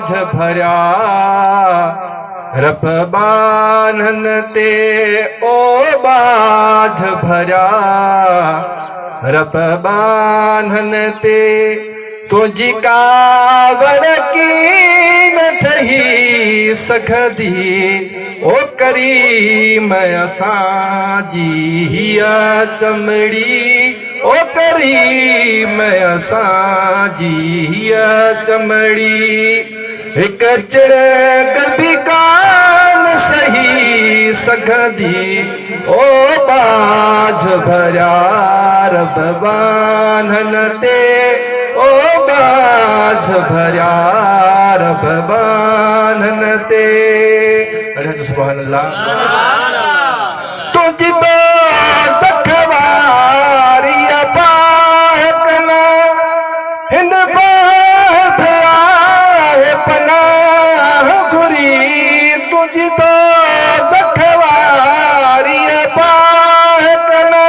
बाझ भरिया रब बानन ते ओ बाझ भरिया रब बानन ते तुझी कावड़ की न ठही सघंदी ओ करीम असांजी हिया चमड़ी ओ करीम असांजी हिया चमड़ी हिक चिड़क भी कान सही सघंदी ओ बाझ भरिया रब बानन ते ओ बाझ भरिया रब बानन ते। सुभान अल्लाह। तुझी तो सखवारी बाह कना हिन बाह है पनाह घुरी तुझी तो सखवारी बाह कना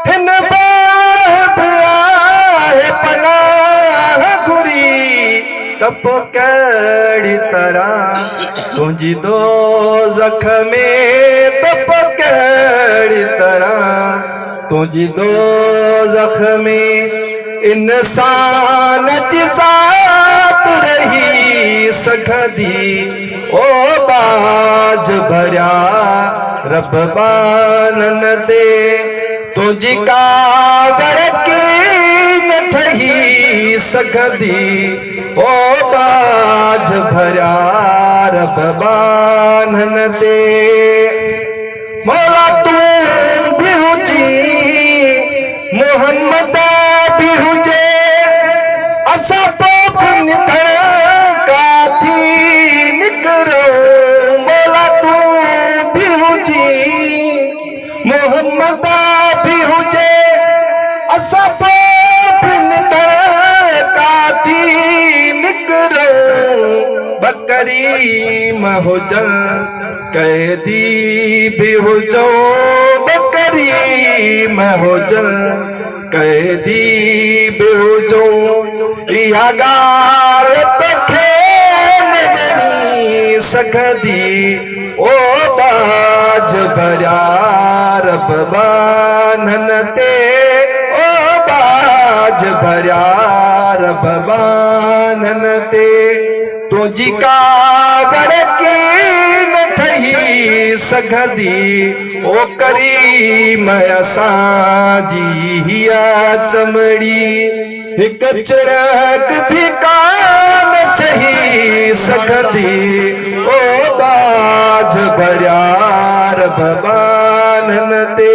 हिन बाह है पनाह घुरी तप कड़ी तरह तुझी दो जख्मे तप कड़ी तरह तुझी दो जख्मे इंसान जात रही सघंदी ओ बाझ भरिया रब बानन ते तुझी कावड़ की न ठही सघंदी ओ बाझ भरिया रब बानन ते। मौला तू भी हुजी मोहम्मद भी हुजे असा पाप निधन काथी निकरो मौला तू भी हुजी मोहम्मद भी हुजे असा पाप निधन काथी निकरो बकरी महुजल कैदी भी हुजो बकरी महुजल कैदी भी हुजो इहा गाल तोखे न वणी सघंदी ओ बाझ भरिया रब बानन ते ओ बाझ भरिया रब बानन ते तुझी कावड़ की न ठही सघंदी ओ करीम असांजी हिया चमड़ी हिक चिड़क भी कान सही सघंदी ओ बाझ भरिया रब बानन ते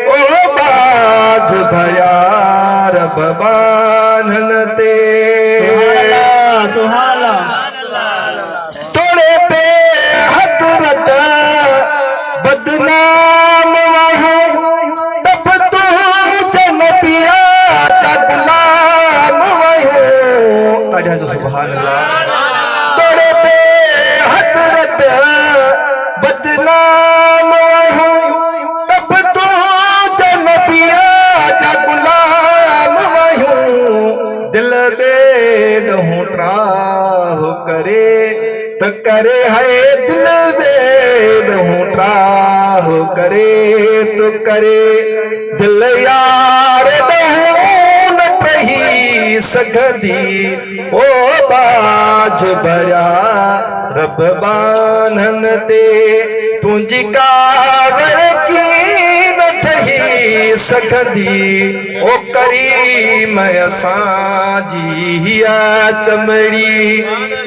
ओ बाझ भरिया रब बानन ते। तोड़े पे हथ रत बदनाम वाहू तब तू जन पिया गुलाम वाहू। सुभान अल्लाह। तोड़े पे हथ रत बदनाम वाहू तब तू जन पिया गुलाम वाहू दिल दे नहू ट्राह करे तो करे है दिल दे नहू ट्राह करे तो करे दिल यार नहू न ठही सघंदी ओ बाझ भरिया रब बानन ते तुझी कावड़ की न ठही सघंदी ओ करीम असांजी हिया चमड़ी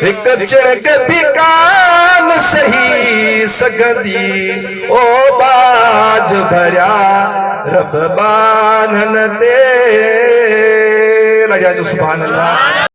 हिक चिड़क भी कान सही सघंदी ओ बाझ भरिया रब बानन ते। सुभान अल्लाह।